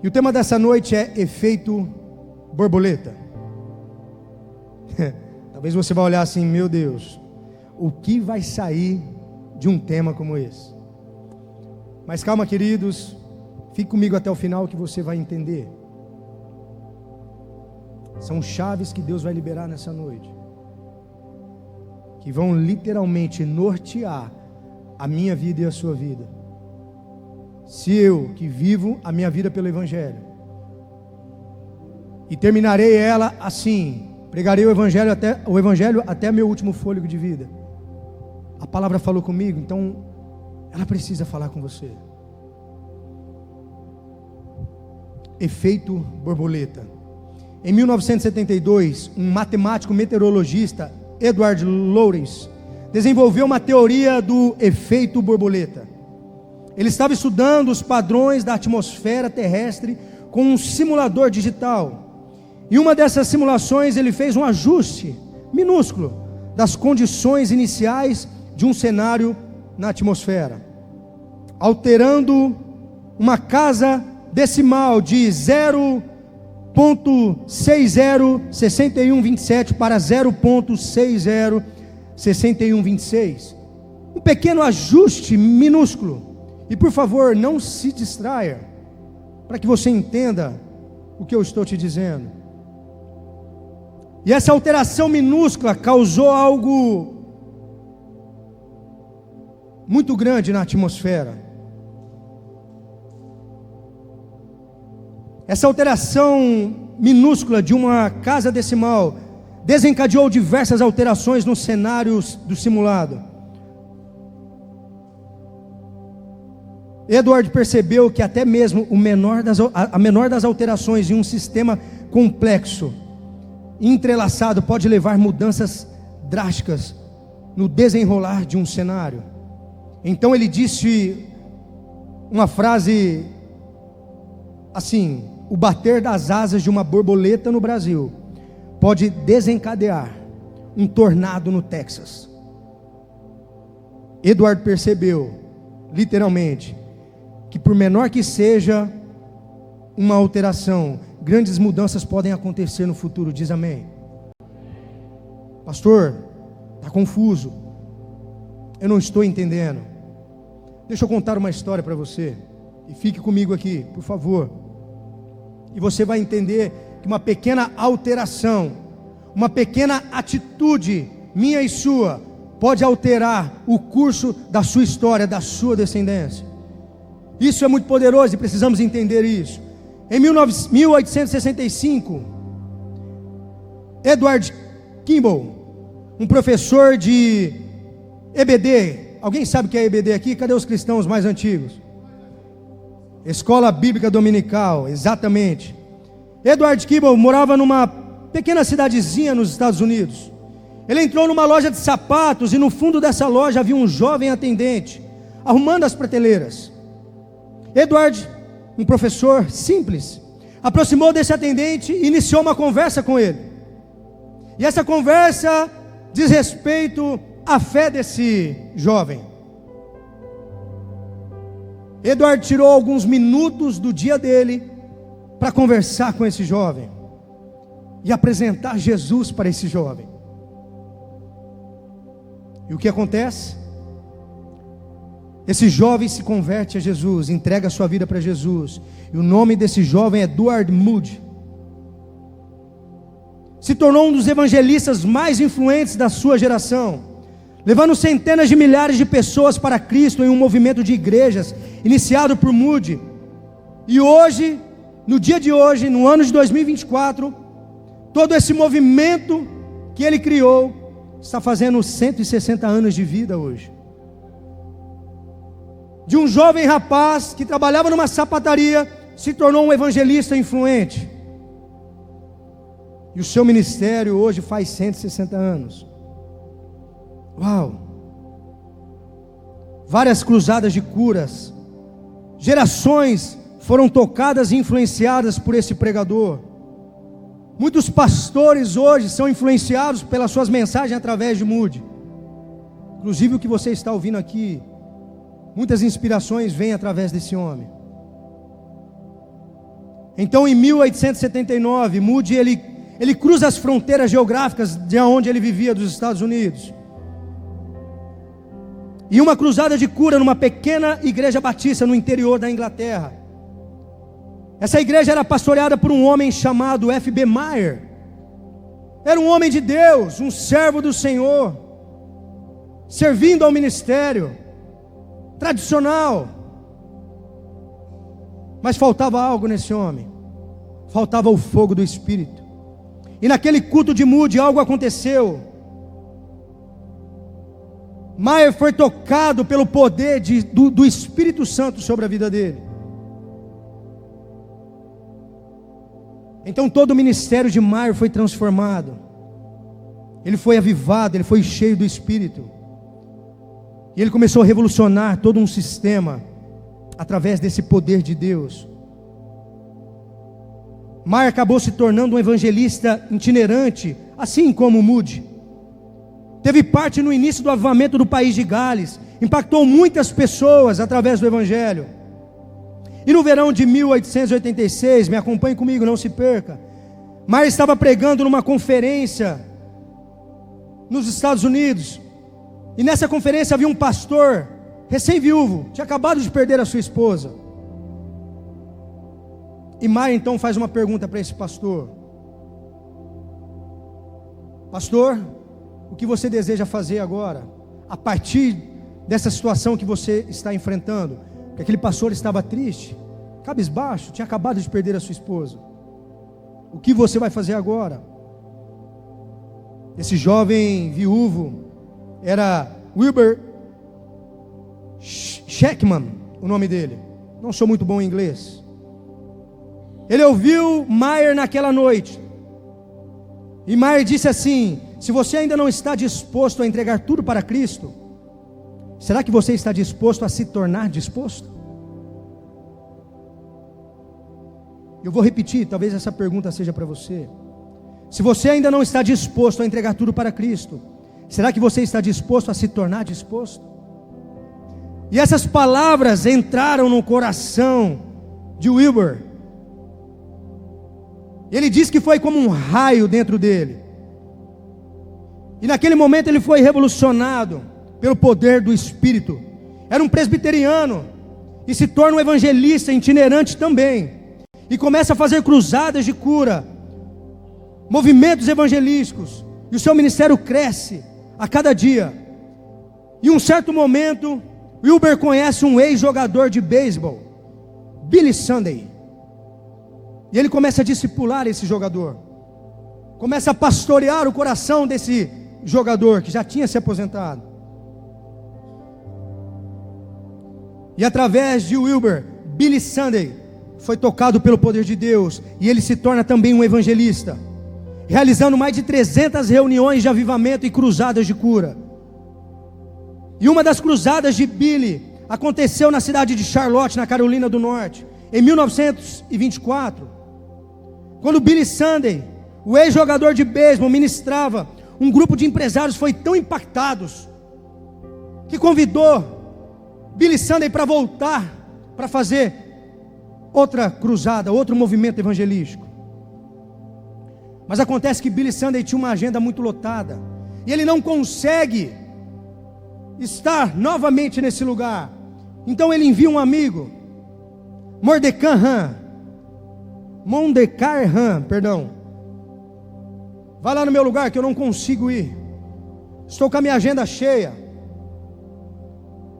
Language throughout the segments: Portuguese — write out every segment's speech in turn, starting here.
E o tema dessa noite é efeito borboleta. Talvez você vai olhar assim, meu Deus, o que vai sair de um tema como esse? Mas calma, queridos, fique comigo até o final que você vai entender. São chaves que Deus vai liberar nessa noite, que vão literalmente nortear a minha vida e a sua vida. Se eu, que vivo a minha vida pelo Evangelho, e terminarei ela assim, pregarei o Evangelho até meu último fôlego de vida. A palavra falou comigo, então ela precisa falar com você. Efeito borboleta. Em 1972, um matemático meteorologista, Edward Lorenz, desenvolveu uma teoria do efeito borboleta. Ele estava estudando os padrões da atmosfera terrestre com um simulador digital. Em uma dessas simulações ele fez um ajuste minúsculo das condições iniciais de um cenário na atmosfera, alterando uma casa decimal de 0.606127 para 0.606126. Um pequeno ajuste minúsculo. E por favor, não se distraia, para que você entenda o que eu estou te dizendo. E essa alteração minúscula causou algo muito grande na atmosfera. Essa alteração minúscula de uma casa decimal desencadeou diversas alterações nos cenários do simulado. Edward percebeu que até mesmo a menor das alterações em um sistema complexo, entrelaçado, pode levar mudanças drásticas no desenrolar de um cenário. Então ele disse uma frase assim: o bater das asas de uma borboleta no Brasil pode desencadear um tornado no Texas. Edward percebeu, literalmente, que por menor que seja uma alteração, grandes mudanças podem acontecer no futuro. Diz amém. Pastor, está confuso, eu não estou entendendo. Deixa eu contar uma história para você, e fique comigo aqui, por favor, e você vai entender que uma pequena alteração, uma pequena atitude minha e sua, pode alterar o curso da sua história, da sua descendência. Isso é muito poderoso e precisamos entender isso. Em 1865, Edward Kimball, um professor de EBD, alguém sabe o que é EBD aqui? Cadê os cristãos mais antigos? Escola Bíblica Dominical, exatamente. Edward Kimball morava numa pequena cidadezinha nos Estados Unidos. Ele entrou numa loja de sapatos e no fundo dessa loja havia um jovem atendente, arrumando as prateleiras. Edward, um professor simples, aproximou desse atendente e iniciou uma conversa com ele. E essa conversa diz respeito à fé desse jovem. Edward tirou alguns minutos do dia dele para conversar com esse jovem e apresentar Jesus para esse jovem. E o que acontece? Esse jovem se converte a Jesus, entrega a sua vida para Jesus, e o nome desse jovem é Edward Moody. Se tornou um dos evangelistas mais influentes da sua geração, levando centenas de milhares de pessoas para Cristo em um movimento de igrejas iniciado por Moody. E hoje, no dia de hoje, no ano de 2024, todo esse movimento que ele criou está fazendo 160 anos de vida hoje. De um jovem rapaz que trabalhava numa sapataria, se tornou um evangelista influente. E o seu ministério hoje faz 160 anos. Uau! Várias cruzadas de curas, gerações foram tocadas e influenciadas por esse pregador. Muitos pastores hoje são influenciados pelas suas mensagens através de Moody. Inclusive o que você está ouvindo aqui, muitas inspirações vêm através desse homem. Então, em 1879, Moody ele cruza as fronteiras geográficas de onde ele vivia, dos Estados Unidos. E uma cruzada de cura numa pequena igreja batista no interior da Inglaterra. Essa igreja era pastoreada por um homem chamado F.B. Meyer. Era um homem de Deus, um servo do Senhor, servindo ao ministério tradicional. Mas faltava algo nesse homem. Faltava o fogo do Espírito. E naquele culto de Moody algo aconteceu. Meyer foi tocado pelo poder do Espírito Santo sobre a vida dele. Então todo o ministério de Meyer foi transformado. Ele foi avivado, ele foi cheio do Espírito. E ele começou a revolucionar todo um sistema através desse poder de Deus. Meyer acabou se tornando um evangelista itinerante, assim como Moody. Teve parte no início do avivamento do país de Gales, impactou muitas pessoas através do evangelho. E no verão de 1886, me acompanhe comigo, não se perca, Meyer estava pregando numa conferência nos Estados Unidos. E nessa conferência havia um pastor recém-viúvo, tinha acabado de perder a sua esposa. E Meyer então faz uma pergunta para esse pastor: pastor, o que você deseja fazer agora, a partir dessa situação que você está enfrentando? Porque aquele pastor estava triste, cabisbaixo, tinha acabado de perder a sua esposa. O que você vai fazer agora? Esse jovem viúvo era Wilbur Sheckman, o nome dele. Não sou muito bom em inglês. Ele ouviu Meyer naquela noite. E Meyer disse assim: se você ainda não está disposto a entregar tudo para Cristo, será que você está disposto a se tornar disposto? Eu vou repetir, talvez essa pergunta seja para você. Se você ainda não está disposto a entregar tudo para Cristo, será que você está disposto a se tornar disposto? E essas palavras entraram no coração de Wilbur. Ele diz que foi como um raio dentro dele. E naquele momento ele foi revolucionado pelo poder do Espírito. Era um presbiteriano e se torna um evangelista itinerante também. E começa a fazer cruzadas de cura, movimentos evangelísticos. E o seu ministério cresce a cada dia. E um certo momento, Wilbur conhece um ex-jogador de beisebol, Billy Sunday. E ele começa a discipular esse jogador. Começa a pastorear o coração desse jogador que já tinha se aposentado. E através de Wilbur, Billy Sunday foi tocado pelo poder de Deus. E ele se torna também um evangelista, realizando mais de 300 reuniões de avivamento e cruzadas de cura. E uma das cruzadas de Billy aconteceu na cidade de Charlotte, na Carolina do Norte, em 1924. Quando Billy Sunday, o ex-jogador de beisebol, ministrava, um grupo de empresários foi tão impactados que convidou Billy Sunday para voltar, para fazer outra cruzada, outro movimento evangelístico. Mas acontece que Billy Sunday tinha uma agenda muito lotada, e ele não consegue estar novamente nesse lugar. Então ele envia um amigo, Mordecai Han, vai lá no meu lugar que eu não consigo ir, estou com a minha agenda cheia.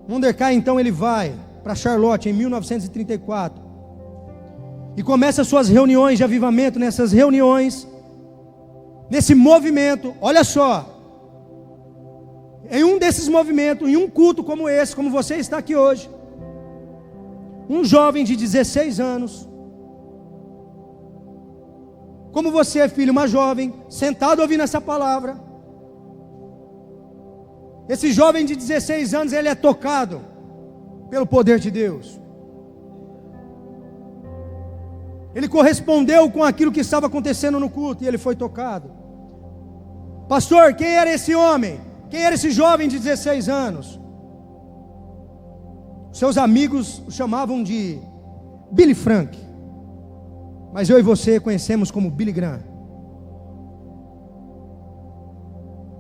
Mordecai então ele vai para Charlotte em 1934 e começa suas reuniões de avivamento. Nessas reuniões, nesse movimento, olha só, em um desses movimentos, em um culto como esse, como você está aqui hoje, um jovem de 16 anos, como você é filho, uma jovem, sentado ouvindo essa palavra, esse jovem de 16 anos, ele é tocado pelo poder de Deus. Ele correspondeu com aquilo que estava acontecendo no culto, e ele foi tocado. Pastor, quem era esse homem? Quem era esse jovem de 16 anos? Seus amigos o chamavam de Billy Frank. mas eu e você conhecemos como Billy Graham.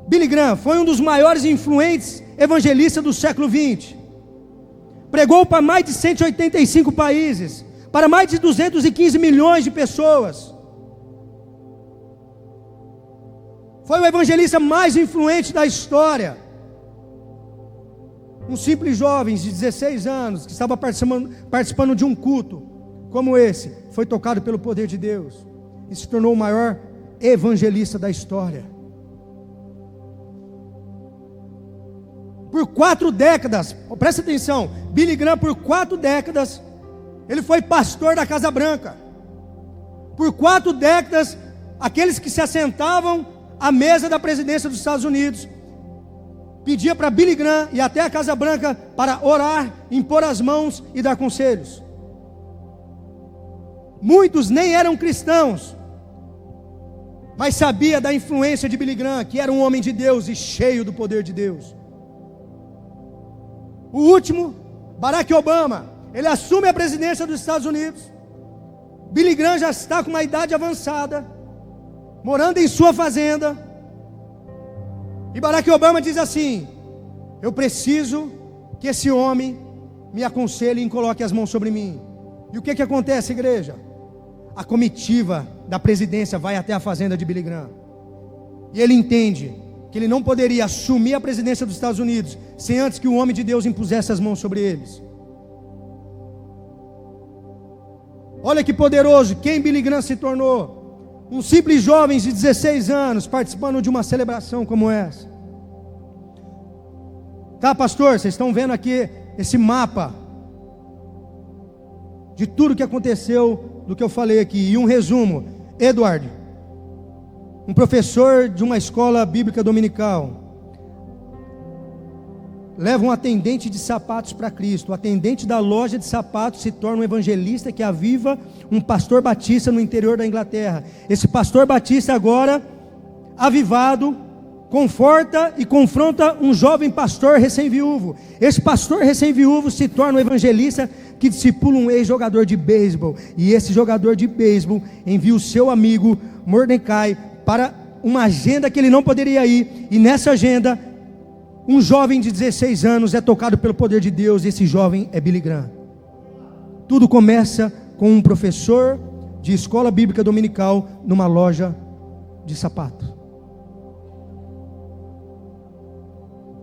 Billy Graham foi um dos maiores e influentes evangelistas do século XX. Pregou para mais de 185 países, para mais de 215 milhões de pessoas. Foi o evangelista mais influente da história. Um simples jovem de 16 anos, que estava participando de um culto como esse, foi tocado pelo poder de Deus e se tornou o maior evangelista da história. Por 4 décadas, presta atenção, Billy Graham, por 4 décadas, ele foi pastor da Casa Branca. Por 4 décadas, aqueles que se assentavam à mesa da presidência dos Estados Unidos pedia para Billy Graham ir até a Casa Branca para orar, impor as mãos e dar conselhos. Muitos nem eram cristãos, mas sabia da influência de Billy Graham, que era um homem de Deus e cheio do poder de Deus. O último, Barack Obama, ele assume a presidência dos Estados Unidos. Billy Graham já está com uma idade avançada, morando em sua fazenda. E Barack Obama diz assim: eu preciso que esse homem me aconselhe e coloque as mãos sobre mim. E o que acontece, igreja? A comitiva da presidência vai até a fazenda de Billy Graham. E ele entende que ele não poderia assumir a presidência dos Estados Unidos sem antes que o homem de Deus impusesse as mãos sobre eles. Olha que poderoso, quem Billy Graham se tornou? Um simples jovem de 16 anos, participando de uma celebração como essa. Tá, pastor, vocês estão vendo aqui esse mapa de tudo que aconteceu, do que eu falei aqui, e um resumo. Edward, um professor de uma escola bíblica dominical, leva um atendente de sapatos para Cristo. O atendente da loja de sapatos se torna um evangelista que aviva um pastor batista no interior da Inglaterra. Esse pastor batista agora, avivado, conforta e confronta um jovem pastor recém-viúvo. Esse pastor recém-viúvo se torna um evangelista que discipula um ex-jogador de beisebol. E esse jogador de beisebol envia o seu amigo Mordecai para uma agenda que ele não poderia ir. E nessa agenda, um jovem de 16 anos é tocado pelo poder de Deus. E esse jovem é Billy Graham. Tudo começa com um professor de escola bíblica dominical numa loja de sapatos.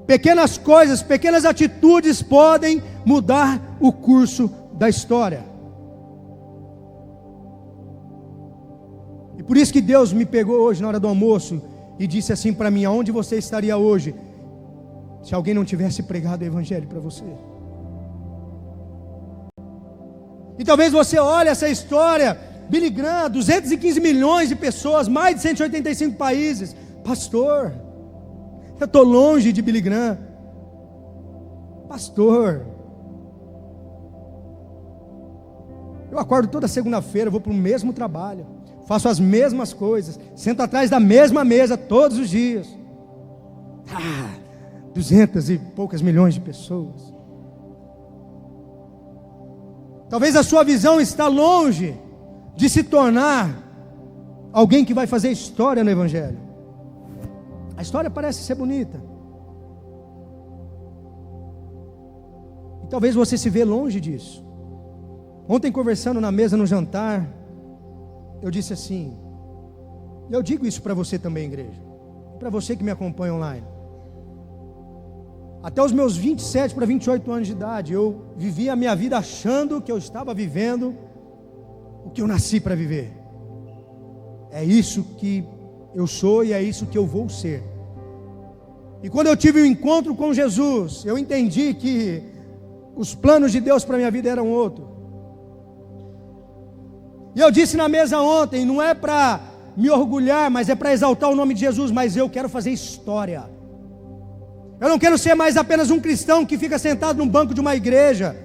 Pequenas coisas, pequenas atitudes podem mudar o curso da história. E por isso que Deus me pegou hoje na hora do almoço e disse assim para mim: aonde você estaria hoje se alguém não tivesse pregado o evangelho para você? E talvez você olhe essa história, Billy Graham, 215 milhões de pessoas, mais de 185 países. Pastor, eu estou longe de Billy Graham. Pastor, eu acordo toda segunda-feira, vou para o mesmo trabalho, faço as mesmas coisas, sento atrás da mesma mesa todos os dias. 200 e poucas milhões de pessoas. Talvez a sua visão está longe de se tornar alguém que vai fazer história no evangelho. A história parece ser bonita. E talvez você se vê longe disso. Ontem, conversando na mesa no jantar, eu disse assim, e eu digo isso para você também, igreja, para você que me acompanha online. Até os meus 27 para 28 anos de idade, eu vivia a minha vida achando que eu estava vivendo o que eu nasci para viver. É isso que eu sou e é isso que eu vou ser. E quando eu tive um encontro com Jesus, eu entendi que os planos de Deus para a minha vida eram outro. E eu disse na mesa ontem, não é para me orgulhar, mas é para exaltar o nome de Jesus, mas eu quero fazer história. Eu não quero ser mais apenas um cristão que fica sentado num banco de uma igreja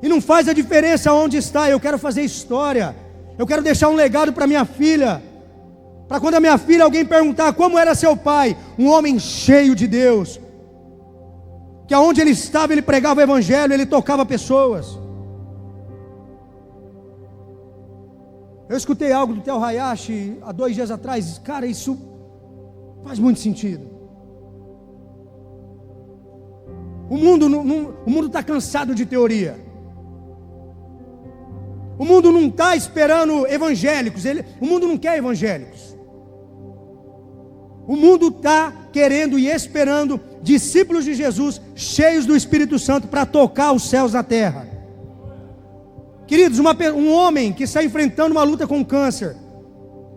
e não faz a diferença onde está. Eu quero fazer história. Eu quero deixar um legado para minha filha, para quando a minha filha alguém perguntar como era seu pai, um homem cheio de Deus, que aonde ele estava ele pregava o evangelho, ele tocava pessoas. Eu escutei algo do Theo Hayashi há 2 dias atrás. Cara, isso faz muito sentido. O mundo está cansado de teoria. O mundo não está esperando evangélicos. O mundo não quer evangélicos. O mundo está querendo e esperando discípulos de Jesus, cheios do Espírito Santo, para tocar os céus na terra. Queridos, um homem que está enfrentando uma luta com câncer,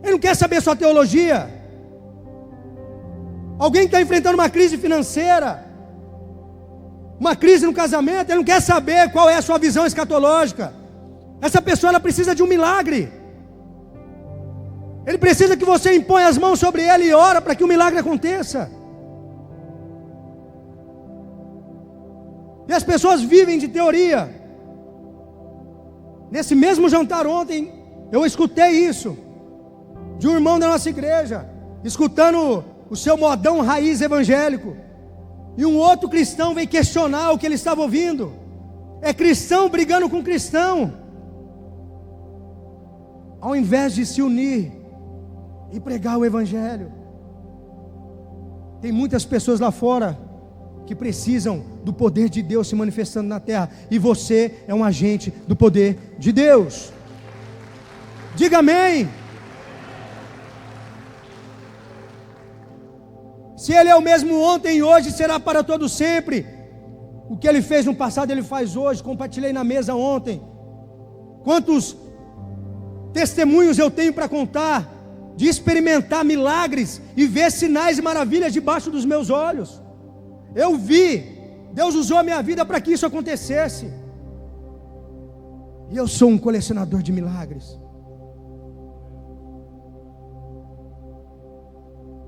ele não quer saber sua teologia. Alguém que está enfrentando uma crise financeira, uma crise no casamento, ele não quer saber qual é a sua visão escatológica. Essa pessoa, ela precisa de um milagre. Ele precisa que você imponha as mãos sobre ele e ora para que o milagre aconteça. E as pessoas vivem de teoria. Nesse mesmo jantar ontem, eu escutei isso de um irmão da nossa igreja, escutando o seu modão raiz evangélico. E um outro cristão veio questionar o que ele estava ouvindo. É cristão brigando com cristão. Ao invés de se unir e pregar o evangelho. Tem muitas pessoas lá fora que precisam do poder de Deus se manifestando na terra, e você é um agente do poder de Deus. Diga amém. Se Ele é o mesmo ontem e hoje, será para todo sempre. O que Ele fez no passado, Ele faz hoje. Compartilhei na mesa ontem. Quantos testemunhos eu tenho para contar de experimentar milagres e ver sinais e maravilhas debaixo dos meus olhos. Eu vi, Deus usou a minha vida para que isso acontecesse. E eu sou um colecionador de milagres.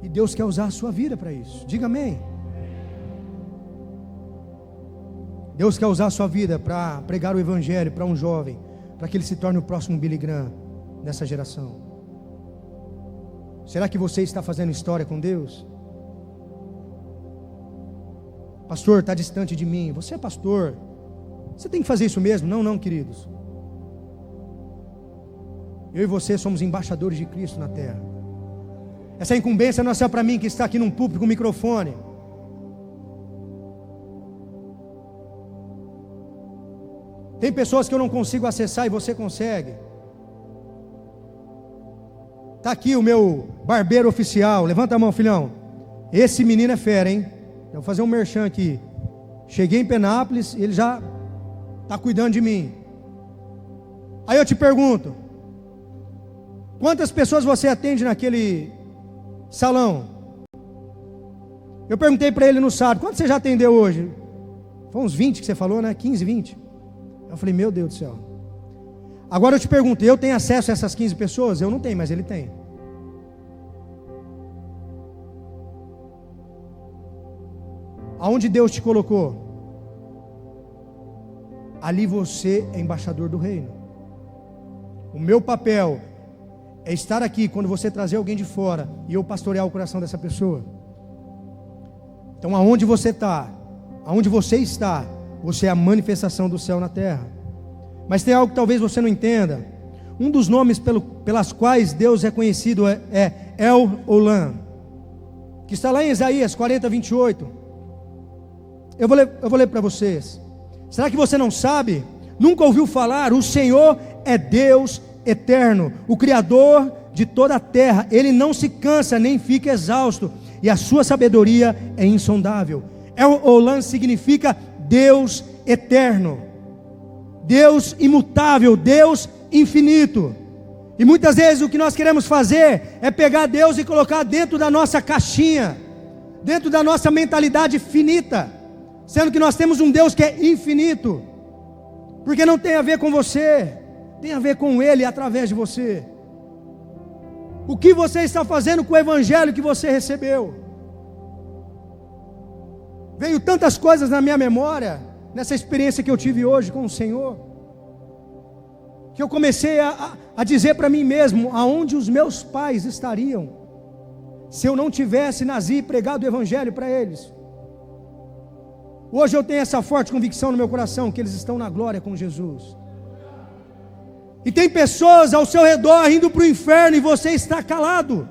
E Deus quer usar a sua vida para isso. Diga amém. Deus quer usar a sua vida para pregar o evangelho para um jovem, para que ele se torne o próximo Billy Graham nessa geração. Será que você está fazendo história com Deus? Pastor, está distante de mim. Você é pastor, você tem que fazer isso mesmo? Não, queridos. Eu e você somos embaixadores de Cristo na terra. Essa incumbência não é só para mim que está aqui num púlpito com microfone. Tem pessoas que eu não consigo acessar e você consegue. Está aqui o meu barbeiro oficial. Levanta a mão, filhão. Esse menino é fera, hein? Eu vou fazer um merchan aqui. Cheguei em Penápolis e ele já está cuidando de mim. Aí eu te pergunto: quantas pessoas você atende naquele salão? Eu perguntei para ele no sábado: quanto você já atendeu hoje? Foi uns 20 que você falou, né? 15, 20. Eu falei: meu Deus do céu. Agora eu te pergunto: eu tenho acesso a essas 15 pessoas? Eu não tenho, mas ele tem. Aonde Deus te colocou, ali você é embaixador do reino. O meu papel é estar aqui quando você trazer alguém de fora e eu pastorear o coração dessa pessoa. Então aonde você está, aonde você está, você é a manifestação do céu na terra. Mas tem algo que talvez você não entenda. Um dos nomes pelas quais Deus é conhecido é El Olam, que está lá em Isaías 40, 28. Eu vou ler para vocês. Será que você não sabe? Nunca ouviu falar? O Senhor é Deus eterno, o Criador de toda a terra. Ele não se cansa nem fica exausto, e a sua sabedoria é insondável. El Olam significa Deus eterno, Deus imutável, Deus infinito. E muitas vezes o que nós queremos fazer é pegar Deus e colocar dentro da nossa caixinha, dentro da nossa mentalidade finita, sendo que nós temos um Deus que é infinito, porque não tem a ver com você, tem a ver com Ele através de você. O que você está fazendo com o evangelho que você recebeu? Veio tantas coisas na minha memória, nessa experiência que eu tive hoje com o Senhor, que eu comecei a dizer para mim mesmo: aonde os meus pais estariam se eu não tivesse nascido e pregado o evangelho para eles? Hoje eu tenho essa forte convicção no meu coração que eles estão na glória com Jesus. E tem pessoas ao seu redor indo para o inferno e você está calado.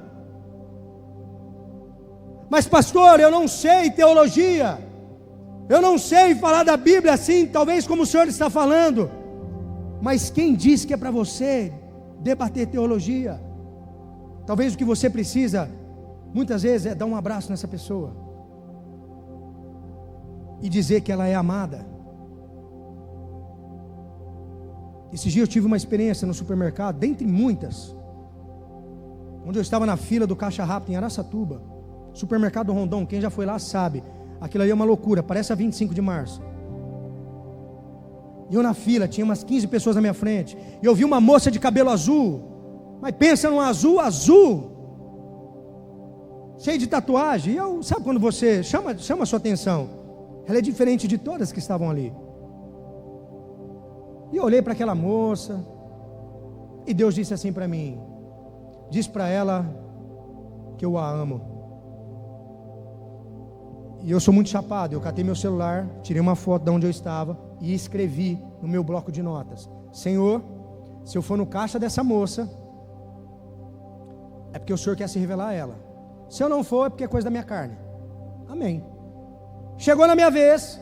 Mas pastor, eu não sei teologia. Eu não sei falar da Bíblia assim, talvez como o senhor está falando. Mas quem disse que é para você debater teologia? Talvez o que você precisa, muitas vezes, é dar um abraço nessa pessoa. E dizer que ela é amada. Esses dias eu tive uma experiência no supermercado, dentre muitas, onde eu estava na fila do caixa rápido em Araçatuba, supermercado Rondon. Quem já foi lá sabe, aquilo ali é uma loucura, parece a 25 de março. E eu na fila, tinha umas 15 pessoas na minha frente, e eu vi uma moça de cabelo azul, mas pensa num azul, cheio de tatuagem. E eu, sabe quando você chama a sua atenção, ela é diferente de todas que estavam ali. E eu olhei para aquela moça, e Deus disse assim para mim: diz para ela que eu a amo. E eu sou muito chapado, eu catei meu celular, tirei uma foto de onde eu estava e escrevi no meu bloco de notas: Senhor, se eu for no caixa dessa moça, é porque o Senhor quer se revelar a ela. Se eu não for, é porque é coisa da minha carne. Amém. Chegou na minha vez,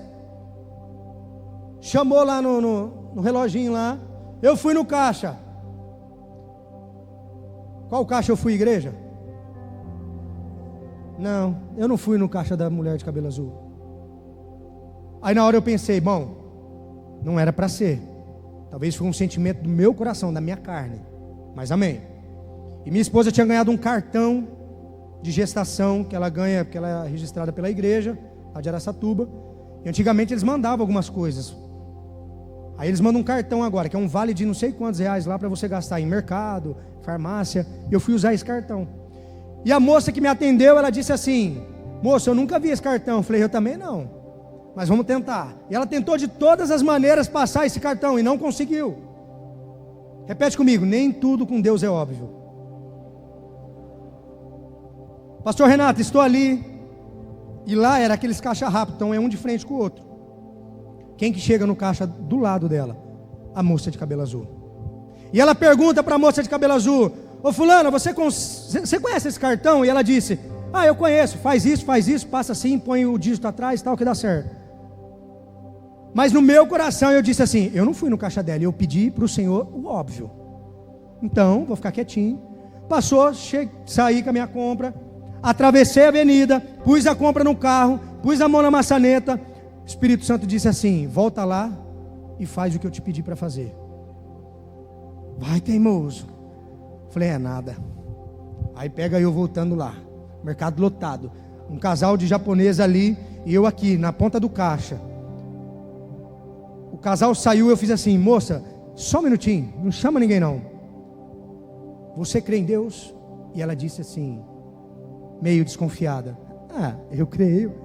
chamou lá no reloginho lá, eu fui no caixa. Qual caixa eu fui, igreja? Não, eu não fui no caixa da mulher de cabelo azul. Aí na hora eu pensei, bom, não era para ser. Talvez foi um sentimento do meu coração, da minha carne. Mas amém. E minha esposa tinha ganhado um cartão de gestação, que ela ganha, porque ela é registrada pela igreja, lá de Araçatuba. E antigamente eles mandavam algumas coisas. Aí eles mandam um cartão agora, que é um vale de não sei quantos reais lá para você gastar em mercado, farmácia. E eu fui usar esse cartão. E a moça que me atendeu, ela disse assim: moça, eu nunca vi esse cartão. Eu falei, eu também não, mas vamos tentar. E ela tentou de todas as maneiras passar esse cartão e não conseguiu. Repete comigo: nem tudo com Deus é óbvio. Pastor Renato, estou ali. E lá era aqueles caixa rápido, então é um de frente com o outro. Quem que chega no caixa do lado dela? A moça de cabelo azul. E ela pergunta para a moça de cabelo azul: ô fulana, você conhece esse cartão? E ela disse: ah, eu conheço, faz isso, passa assim, põe o dígito atrás, tal, que dá certo. Mas no meu coração eu disse assim: eu não fui no caixa dela, eu pedi para o Senhor o óbvio. Então, vou ficar quietinho. Passou, saí com a minha compra, atravessei a avenida, pus a compra no carro, pus a mão na maçaneta. O Espírito Santo disse assim: volta lá e faz o que eu te pedi para fazer. Vai, teimoso. Falei, é nada. Aí pega eu voltando lá, mercado lotado, um casal de japonês ali e eu aqui na ponta do caixa. O casal saiu, eu fiz assim: moça, só um minutinho, não chama ninguém não. Você crê em Deus? E ela disse assim, meio desconfiada: ah, eu creio.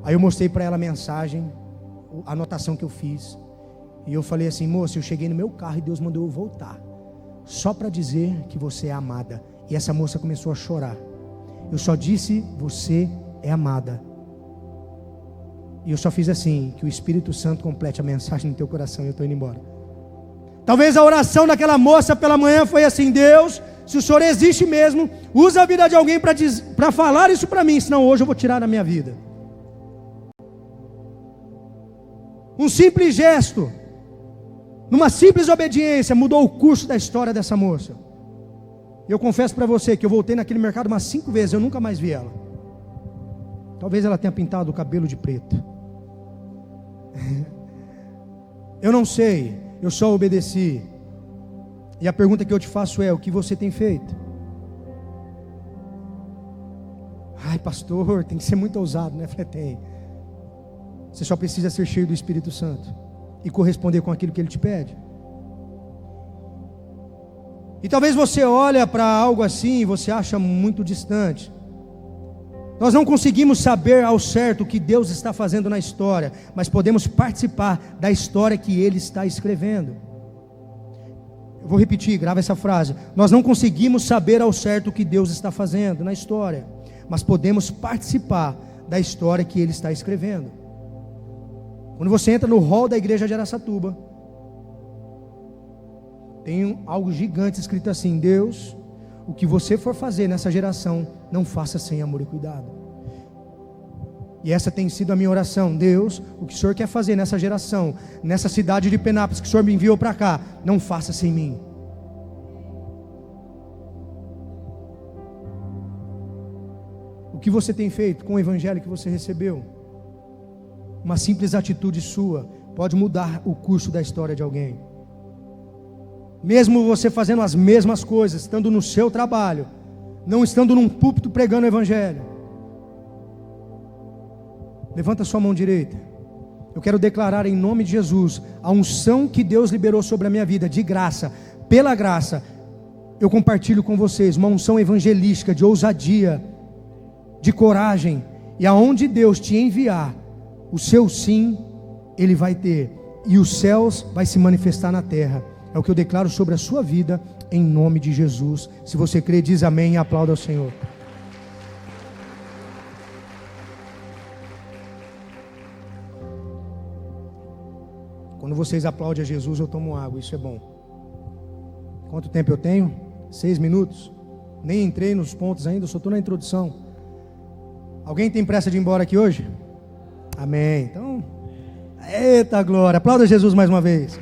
Aí eu mostrei para ela a mensagem, a anotação que eu fiz, e eu falei assim: moça, eu cheguei no meu carro e Deus mandou eu voltar, só para dizer que você é amada. E essa moça começou a chorar. Eu só disse: você é amada. E eu só fiz assim: que o Espírito Santo complete a mensagem no teu coração. E eu estou indo embora. Talvez a oração daquela moça pela manhã foi assim: Deus, se o Senhor existe mesmo, usa a vida de alguém para falar isso para mim, senão hoje eu vou tirar da minha vida. Um simples gesto, numa simples obediência, mudou o curso da história dessa moça. Eu confesso para você que eu voltei naquele mercado umas 5 vezes, eu nunca mais vi ela. Talvez ela tenha pintado o cabelo de preto. Eu não sei, eu só obedeci. E a pergunta que eu te faço é: o que você tem feito? Ai, pastor, tem que ser muito ousado, né? Falei, tem. Você só precisa ser cheio do Espírito Santo e corresponder com aquilo que Ele te pede. E talvez você olhe para algo assim e você acha muito distante. Nós não conseguimos saber ao certo o que Deus está fazendo na história, mas podemos participar da história que Ele está escrevendo. Eu vou repetir, grava essa frase: nós não conseguimos saber ao certo o que Deus está fazendo na história, mas podemos participar da história que Ele está escrevendo. Quando você entra no hall da igreja de Araçatuba, tem algo gigante escrito assim: Deus, o que você for fazer nessa geração, não faça sem amor e cuidado. E essa tem sido a minha oração: Deus, o que o Senhor quer fazer nessa geração, nessa cidade de Penápolis que o Senhor me enviou para cá, não faça sem mim. O que você tem feito com o evangelho que você recebeu? Uma simples atitude sua pode mudar o curso da história de alguém. Mesmo você fazendo as mesmas coisas, estando no seu trabalho, não estando num púlpito pregando o evangelho. Levanta sua mão direita. Eu quero declarar em nome de Jesus a unção que Deus liberou sobre a minha vida, de graça, pela graça. Eu compartilho com vocês uma unção evangelística, de ousadia, de coragem. E aonde Deus te enviar, o seu sim, Ele vai ter, e os céus vai se manifestar na terra. É o que eu declaro sobre a sua vida, em nome de Jesus. Se você crê, diz amém e aplauda ao Senhor. Quando vocês aplaudem a Jesus, eu tomo água, isso é bom. Quanto tempo eu tenho? 6 minutos. Nem entrei nos pontos ainda, só estou na introdução. Alguém tem pressa de ir embora aqui hoje? Amém. Então, eita glória, aplauda Jesus mais uma vez.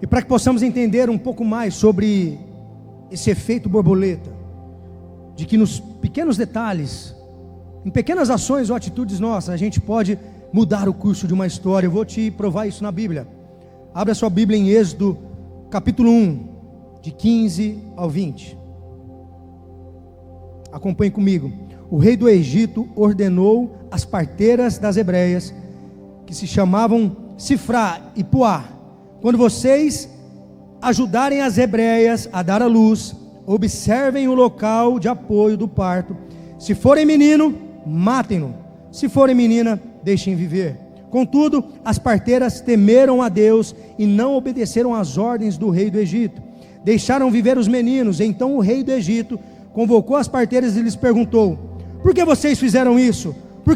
E para que possamos entender um pouco mais sobre esse efeito borboleta, de que nos pequenos detalhes, em pequenas ações ou atitudes nossas, a gente pode mudar o curso de uma história. Eu vou te provar isso na Bíblia. Abra a sua Bíblia em Êxodo, capítulo 1, de 15 ao 20. Acompanhe comigo. O rei do Egito ordenou as parteiras das hebreias, que se chamavam Sifrá e Puá: quando vocês ajudarem as hebreias a dar à luz, observem o local de apoio do parto. Se forem menino, matem-no. Se forem menina, deixem viver. Contudo, as parteiras temeram a Deus e não obedeceram às ordens do rei do Egito. Deixaram viver os meninos. Então o rei do Egito convocou as parteiras e lhes perguntou: por que vocês fizeram isso? Por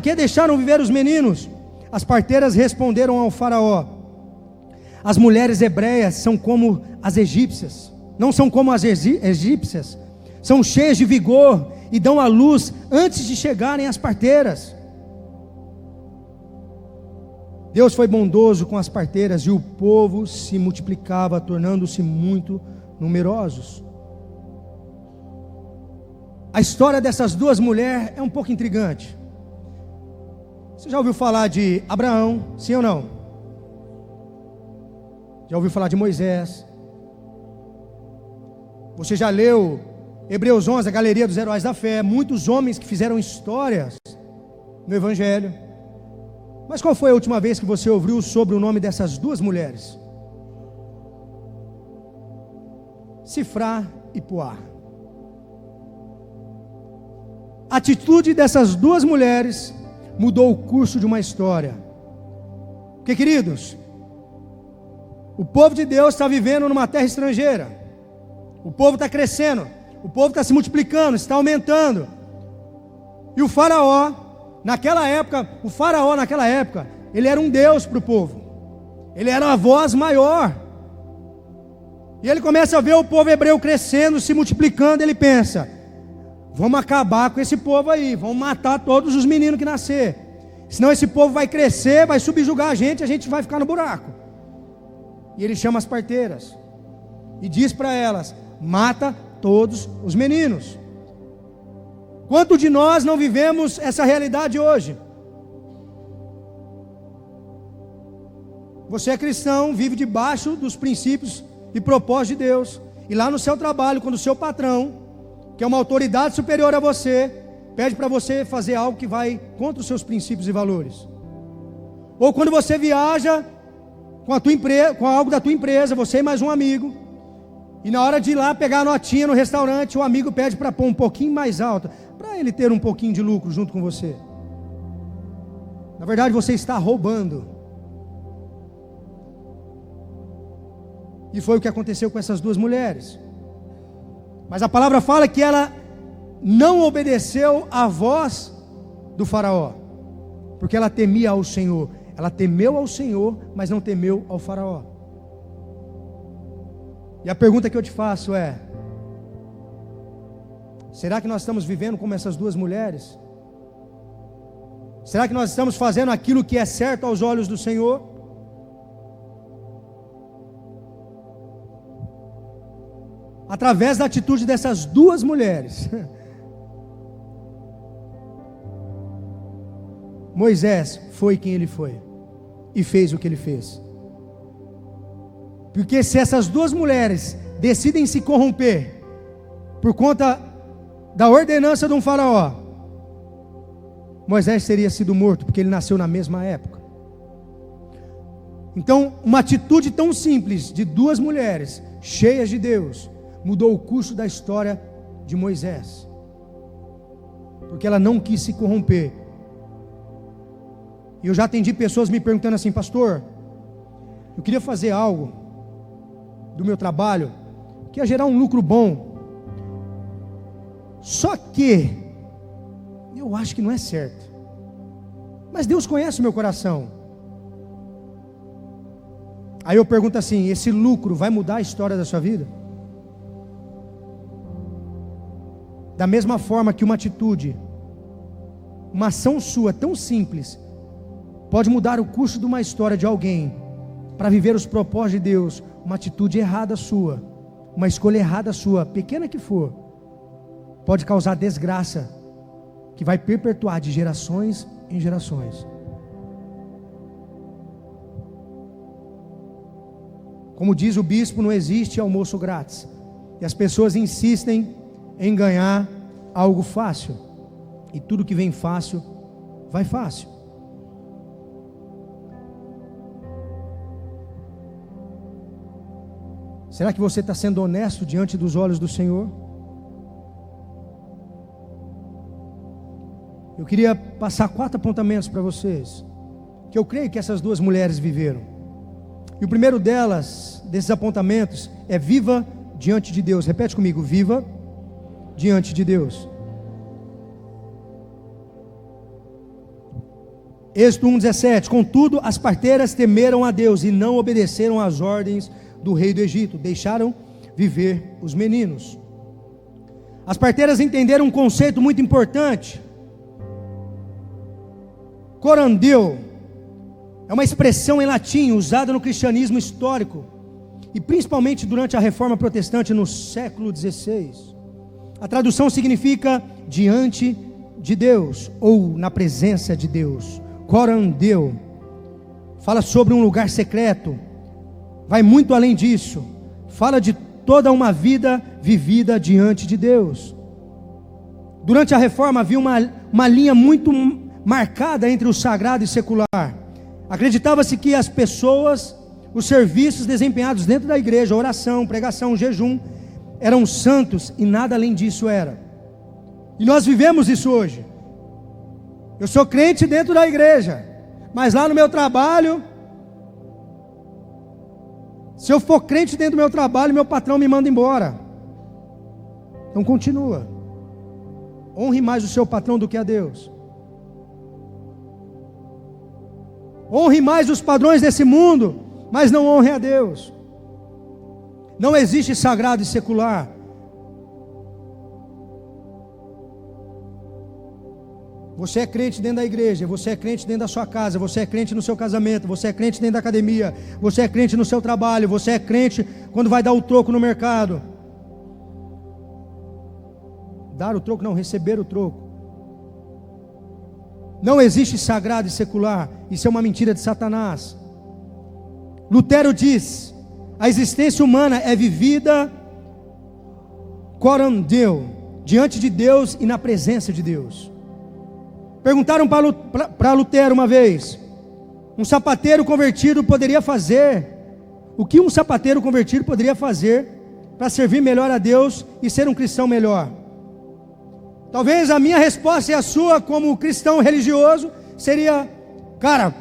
que deixaram viver os meninos? As parteiras responderam ao faraó: as mulheres hebreias são como as egípcias. Não são como as egípcias. São cheias de vigor e dão à luz antes de chegarem as parteiras. Deus foi bondoso com as parteiras e o povo se multiplicava, tornando-se muito numerosos. A história dessas duas mulheres é um pouco intrigante. Você já ouviu falar de Abraão, sim ou não? Já ouviu falar de Moisés? Você já leu Hebreus 11, a galeria dos heróis da fé? Muitos homens que fizeram histórias no Evangelho. Mas qual foi a última vez que você ouviu sobre o nome dessas duas mulheres? Sifrá e Puá. A atitude dessas duas mulheres mudou o curso de uma história. Porque, queridos, o povo de Deus está vivendo numa terra estrangeira. O povo está crescendo, o povo está se multiplicando, está aumentando. E o faraó, naquela época, ele era um Deus para o povo. Ele era a voz maior. E ele começa a ver o povo hebreu crescendo, se multiplicando. Ele pensa: vamos acabar com esse povo aí, vamos matar todos os meninos que nascer. Senão esse povo vai crescer, vai subjugar a gente vai ficar no buraco. E ele chama as parteiras e diz para elas: mata todos os meninos. Quanto de nós não vivemos essa realidade hoje? Você é cristão, vive debaixo dos princípios e propósitos de Deus. E lá no seu trabalho, quando o seu patrão, que é uma autoridade superior a você, pede para você fazer algo que vai contra os seus princípios e valores. Ou quando você viaja com algo da tua empresa, você e mais um amigo, e na hora de ir lá pegar a notinha no restaurante, o amigo pede para pôr um pouquinho mais alto, para ele ter um pouquinho de lucro junto com você. Na verdade, você está roubando. E foi o que aconteceu com essas duas mulheres. Mas a palavra fala que ela não obedeceu à voz do faraó, porque ela temia ao Senhor. Ela temeu ao Senhor, mas não temeu ao faraó. E a pergunta que eu te faço é: será que nós estamos vivendo como essas duas mulheres? Será que nós estamos fazendo aquilo que é certo aos olhos do Senhor? Através da atitude dessas duas mulheres, Moisés foi quem ele foi e fez o que ele fez. Porque se essas duas mulheres decidem se corromper por conta da ordenança de um faraó, Moisés teria sido morto, porque ele nasceu na mesma época. Então, uma atitude tão simples de duas mulheres cheias de Deus mudou o curso da história de Moisés, porque ela não quis se corromper. E eu já atendi pessoas me perguntando assim: pastor, eu queria fazer algo do meu trabalho que ia gerar um lucro bom, só que eu acho que não é certo, mas Deus conhece o meu coração. Aí eu pergunto assim: esse lucro vai mudar a história da sua vida? Da mesma forma que uma atitude, uma ação sua tão simples, pode mudar o curso de uma história de alguém, para viver os propósitos de Deus. Uma atitude errada sua, uma escolha errada sua, pequena que for, pode causar desgraça, que vai perpetuar de gerações em gerações. Como diz o bispo, não existe almoço grátis, e as pessoas insistem em ganhar algo fácil, e tudo que vem fácil, vai fácil. Será que você está sendo honesto diante dos olhos do Senhor? Eu queria passar 4 apontamentos para vocês, que eu creio que essas duas mulheres viveram. E o primeiro desses apontamentos, é: viva diante de Deus. Repete comigo: viva diante de Deus. Êxodo 1:17: contudo, as parteiras temeram a Deus e não obedeceram às ordens do rei do Egito, deixaram viver os meninos. As parteiras entenderam um conceito muito importante. Corandeu é uma expressão em latim usada no cristianismo histórico, e principalmente durante a Reforma Protestante no século XVI. A tradução significa diante de Deus, ou na presença de Deus. Corandeu fala sobre um lugar secreto, vai muito além disso, fala de toda uma vida vivida diante de Deus. Durante a Reforma havia uma linha muito marcada entre o sagrado e secular. Acreditava-se que as pessoas, os serviços desempenhados dentro da igreja, oração, pregação, jejum, eram santos e nada além disso era. E nós vivemos isso hoje. Eu sou crente dentro da igreja, mas lá no meu trabalho, se eu for crente dentro do meu trabalho, meu patrão me manda embora. Então continua. Honre mais o seu patrão do que a Deus. Honre mais os padrões desse mundo, mas não honre a Deus. Não existe sagrado e secular. Você é crente dentro da igreja, você é crente dentro da sua casa, você é crente no seu casamento, você é crente dentro da academia, você é crente no seu trabalho, você é crente quando vai dar o troco no mercado. Dar o troco não, receber o troco. Não existe sagrado e secular, isso é uma mentira de Satanás. Lutero diz: a existência humana é vivida corandeu, diante de Deus e na presença de Deus. Perguntaram para Lutero uma vez: um sapateiro convertido poderia fazer? O que um sapateiro convertido poderia fazer para servir melhor a Deus e ser um cristão melhor? Talvez a minha resposta e a sua, como cristão religioso, seria: cara,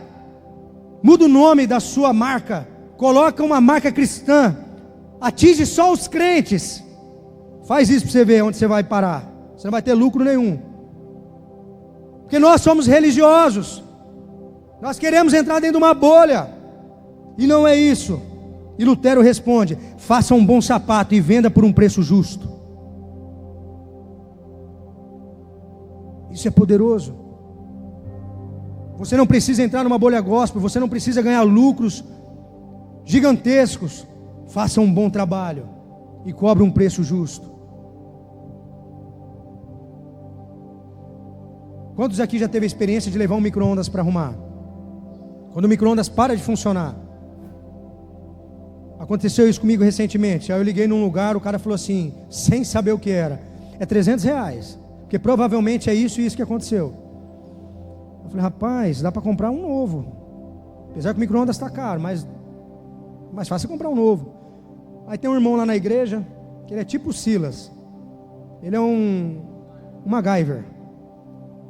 muda o nome da sua marca, coloca uma marca cristã, atinge só os crentes. Faz isso para você ver onde você vai parar. Você não vai ter lucro nenhum. Porque nós somos religiosos. Nós queremos entrar dentro de uma bolha, e não é isso. E Lutero responde: faça um bom sapato e venda por um preço justo. Isso é poderoso. Você não precisa entrar numa bolha gospel, você não precisa ganhar lucros gigantescos. Faça um bom trabalho e cobre um preço justo. Quantos aqui já teve a experiência de levar um micro-ondas para arrumar? Quando o micro-ondas para de funcionar. Aconteceu isso comigo recentemente. Aí eu liguei num lugar, o cara falou assim, sem saber o que era: é R$300, porque provavelmente é isso e isso que aconteceu. Eu falei: rapaz, dá para comprar um novo. Apesar que o micro-ondas está caro, mas mais fácil comprar um novo. Aí tem um irmão lá na igreja, que ele é tipo Silas. Ele é um MacGyver.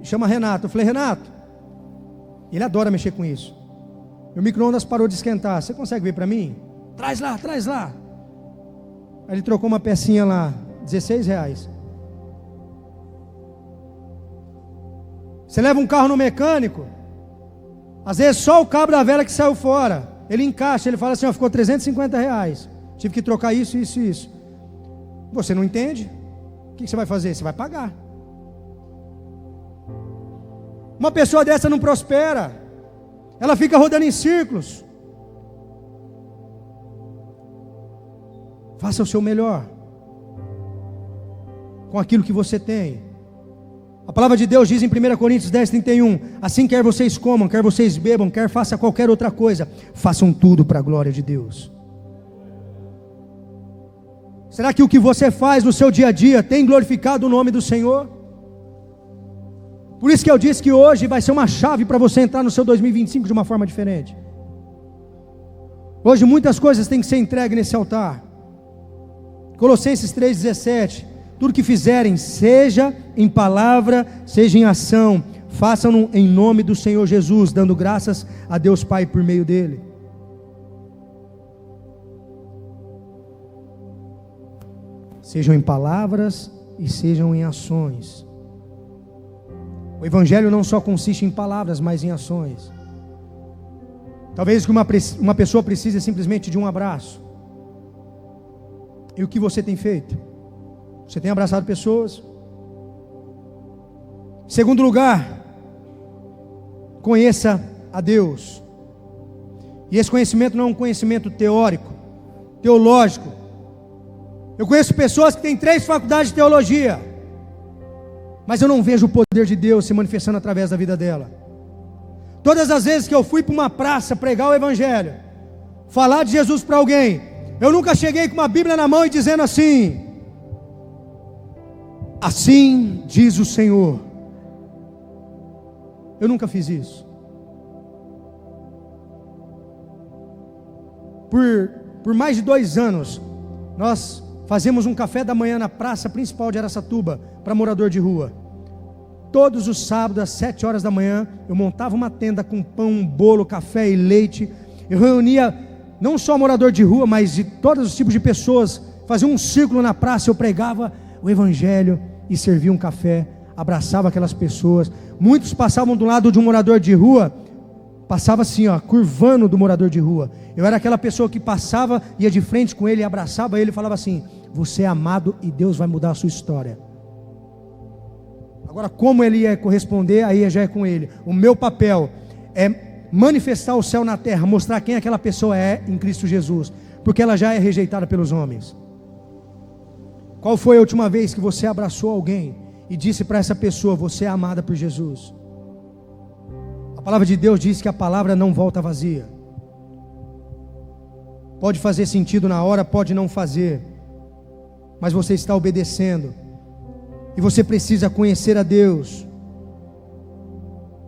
Chama Renato. Eu falei: Renato, ele adora mexer com isso. Meu micro-ondas parou de esquentar. Você consegue ver para mim? Traz lá, traz lá. Aí ele trocou uma pecinha lá, R$16. Você leva um carro no mecânico, às vezes só o cabo da vela que saiu fora, ele encaixa, ele fala assim: ó, ficou R$350. Tive que trocar isso, isso e isso. Você não entende? O que você vai fazer? Você vai pagar. Uma pessoa dessa não prospera, ela fica rodando em círculos. Faça o seu melhor com aquilo que você tem. A palavra de Deus diz em 1 Coríntios 10:31: assim quer vocês comam, quer vocês bebam, quer façam qualquer outra coisa, façam tudo para a glória de Deus. Será que o que você faz no seu dia a dia tem glorificado o nome do Senhor? Por isso que eu disse que hoje vai ser uma chave para você entrar no seu 2025 de uma forma diferente. Hoje muitas coisas têm que ser entregues nesse altar. Colossenses 3:17: tudo que fizerem, seja em palavra, seja em ação, façam-no em nome do Senhor Jesus, dando graças a Deus Pai por meio dele. Sejam em palavras e sejam em ações. O Evangelho não só consiste em palavras, mas em ações. Talvez que uma pessoa precise simplesmente de um abraço. E o que você tem feito? Você tem abraçado pessoas? Segundo lugar, conheça a Deus. E esse conhecimento não é um conhecimento teórico, teológico. Eu conheço pessoas que têm 3 faculdades de teologia, mas eu não vejo o poder de Deus se manifestando através da vida dela. Todas as vezes que eu fui para uma praça pregar o Evangelho, falar de Jesus para alguém, eu nunca cheguei com uma Bíblia na mão e dizendo assim: assim diz o Senhor. Eu nunca fiz isso. Por mais de 2 anos, nós fazemos um café da manhã na praça principal de Araçatuba, para morador de rua. Todos os sábados, às 7 horas da manhã, eu montava uma tenda com pão, bolo, café e leite. Eu reunia não só morador de rua, mas de todos os tipos de pessoas. Fazia um círculo na praça, eu pregava o Evangelho e servia um café, abraçava aquelas pessoas. Muitos passavam do lado de um morador de rua, passava assim, ó, curvando do morador de rua. Eu era aquela pessoa que passava, ia de frente com ele, abraçava ele e falava assim: você é amado e Deus vai mudar a sua história. Agora, como ele ia corresponder, aí já é com ele. O meu papel é manifestar o céu na terra, mostrar quem aquela pessoa é em Cristo Jesus, porque ela já é rejeitada pelos homens. Qual foi a última vez que você abraçou alguém e disse para essa pessoa: você é amada por Jesus? A palavra de Deus diz que a palavra não volta vazia. Pode fazer sentido na hora, pode não fazer, mas você está obedecendo. E você precisa conhecer a Deus.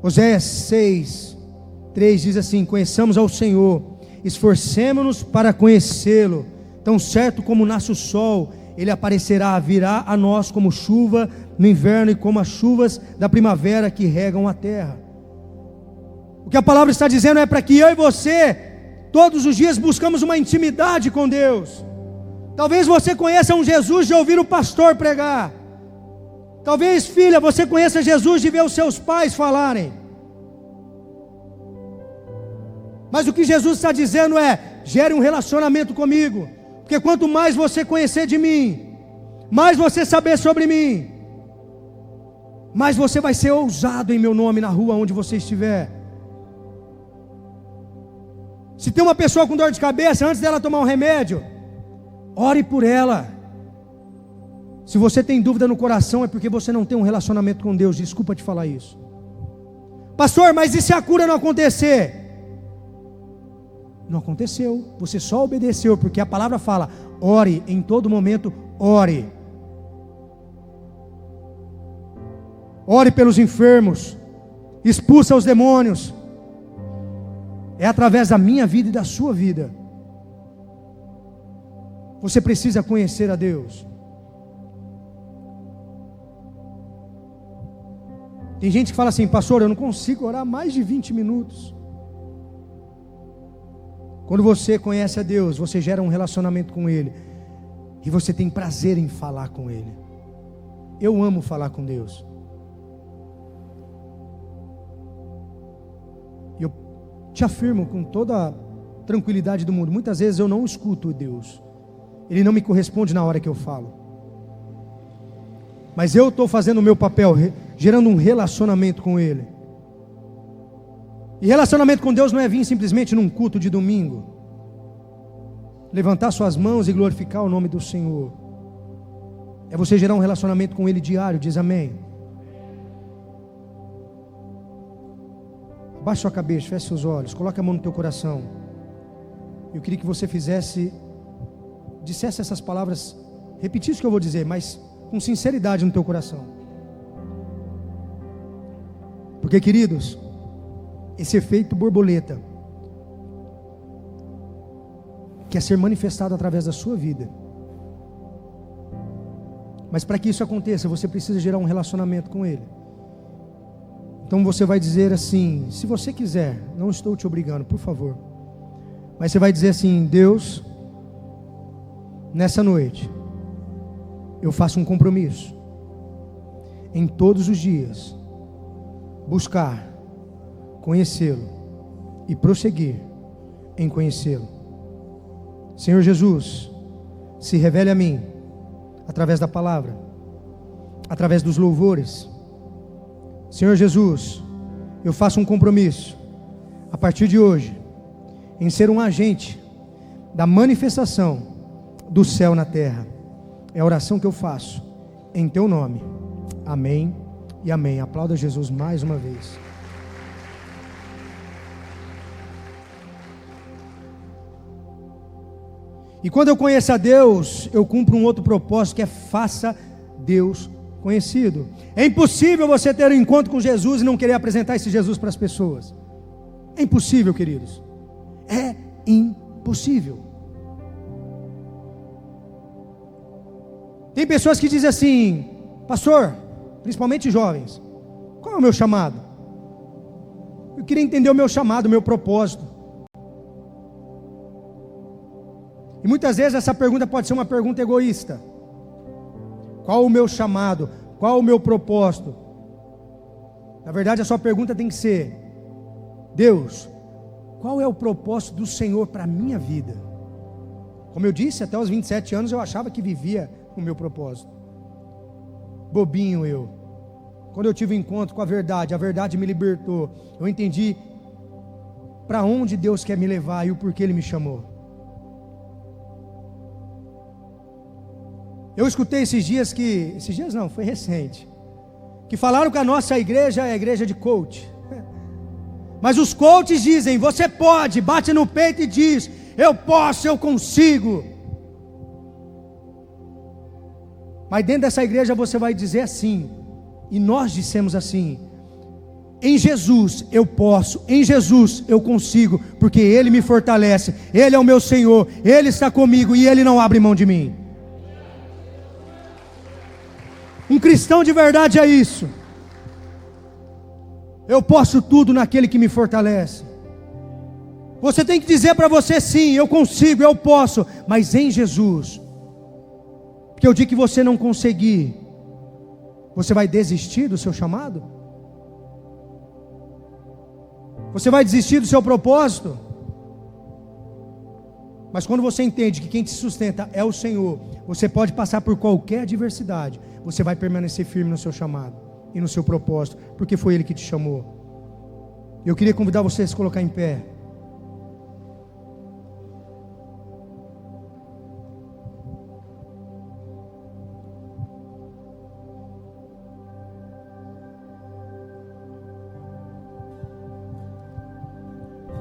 Oséias 6:3 diz assim: conheçamos ao Senhor, esforcemo-nos para conhecê-lo. Tão certo como nasce o sol, ele aparecerá, virá a nós como chuva no inverno e como as chuvas da primavera que regam a terra. O que a palavra está dizendo é para que eu e você, todos os dias, buscamos uma intimidade com Deus. Talvez você conheça um Jesus de ouvir o pastor pregar. Talvez, filha, você conheça Jesus de ver os seus pais falarem. Mas o que Jesus está dizendo é: gere um relacionamento comigo, porque quanto mais você conhecer de mim, mais você saber sobre mim, mais você vai ser ousado em meu nome na rua onde você estiver. Se tem uma pessoa com dor de cabeça, antes dela tomar um remédio, ore por ela. Se você tem dúvida no coração, é porque você não tem um relacionamento com Deus. Desculpa te falar isso. Pastor, mas e se a cura não acontecer? Não aconteceu, você só obedeceu, porque a palavra fala: ore em todo momento, ore. Ore pelos enfermos, expulsa os demônios. É através da minha vida e da sua vida. Você precisa conhecer a Deus. Tem gente que fala assim: pastor, eu não consigo orar mais de 20 minutos. Quando você conhece a Deus, você gera um relacionamento com Ele, e você tem prazer em falar com Ele. Eu amo falar com Deus. E eu te afirmo com toda a tranquilidade do mundo, muitas vezes eu não escuto Deus. Ele não me corresponde na hora que eu falo. Mas eu estou fazendo o meu papel, gerando um relacionamento com Ele. E relacionamento com Deus não é vir simplesmente num culto de domingo, levantar suas mãos e glorificar o nome do Senhor. É você gerar um relacionamento com Ele diário. Diz amém. Baixe sua cabeça, feche seus olhos, coloque a mão no teu coração. Eu queria que você dissesse essas palavras, repetisse o que eu vou dizer, mas com sinceridade no teu coração. Porque, queridos, esse efeito borboleta quer ser manifestado através da sua vida. Mas para que isso aconteça, você precisa gerar um relacionamento com Ele. Então você vai dizer assim, se você quiser, não estou te obrigando, por favor, mas você vai dizer assim: Deus, nessa noite, eu faço um compromisso, em todos os dias, buscar, conhecê-lo e prosseguir em conhecê-lo. Senhor Jesus, se revele a mim, através da palavra, através dos louvores. Senhor Jesus, eu faço um compromisso, a partir de hoje, em ser um agente da manifestação do céu na terra. É a oração que eu faço, em Teu nome. Amém e amém. Aplauda Jesus mais uma vez. E quando eu conheço a Deus, eu cumpro um outro propósito, que é: faça Deus conhecido. É impossível você ter um encontro com Jesus e não querer apresentar esse Jesus para as pessoas. É impossível, queridos. É impossível. Tem pessoas que dizem assim: pastor, principalmente jovens, qual é o meu chamado? Eu queria entender o meu chamado, o meu propósito. E muitas vezes essa pergunta pode ser uma pergunta egoísta. Qual o meu chamado? Qual o meu propósito? Na verdade, a sua pergunta tem que ser: Deus, qual é o propósito do Senhor para a minha vida? Como eu disse, até os 27 anos eu achava que vivia o meu propósito. Bobinho eu. Quando eu tive um encontro com a verdade me libertou. Eu entendi para onde Deus quer me levar e o porquê Ele me chamou. Eu escutei esses dias não, foi recente, que falaram que a nossa igreja é a igreja de coach. Mas os coaches dizem: você pode, bate no peito e diz: eu posso, eu consigo. Mas dentro dessa igreja você vai dizer assim, e nós dissemos assim: em Jesus eu posso, em Jesus eu consigo, porque Ele me fortalece, Ele é o meu Senhor, Ele está comigo e Ele não abre mão de mim. Um cristão de verdade é isso. Eu posso tudo naquele que me fortalece. Você tem que dizer para você: sim, eu consigo, eu posso, mas em Jesus. Porque o dia que você não conseguir, você vai desistir do seu chamado? Você vai desistir do seu propósito? Mas quando você entende que quem te sustenta é o Senhor, você pode passar por qualquer adversidade, você vai permanecer firme no seu chamado e no seu propósito, porque foi Ele que te chamou. Eu queria convidar você a se colocar em pé.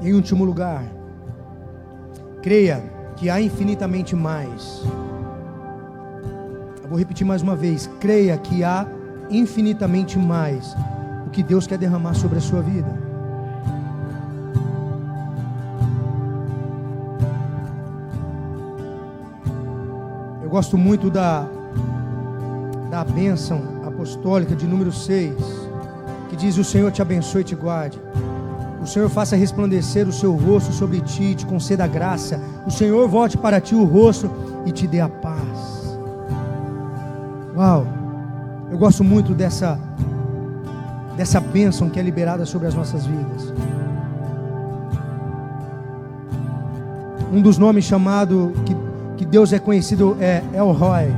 Em último lugar, creia que há infinitamente mais. Eu vou repetir mais uma vez: creia que há infinitamente mais o que Deus quer derramar sobre a sua vida. Eu gosto muito da bênção apostólica de número 6, que diz: o Senhor te abençoe e te guarde. O Senhor faça resplandecer o seu rosto sobre ti e te conceda graça. O Senhor volte para ti o rosto e te dê a paz. Uau! Eu gosto muito dessa bênção que é liberada sobre as nossas vidas. Um dos nomes chamado que Deus é conhecido é El Roi,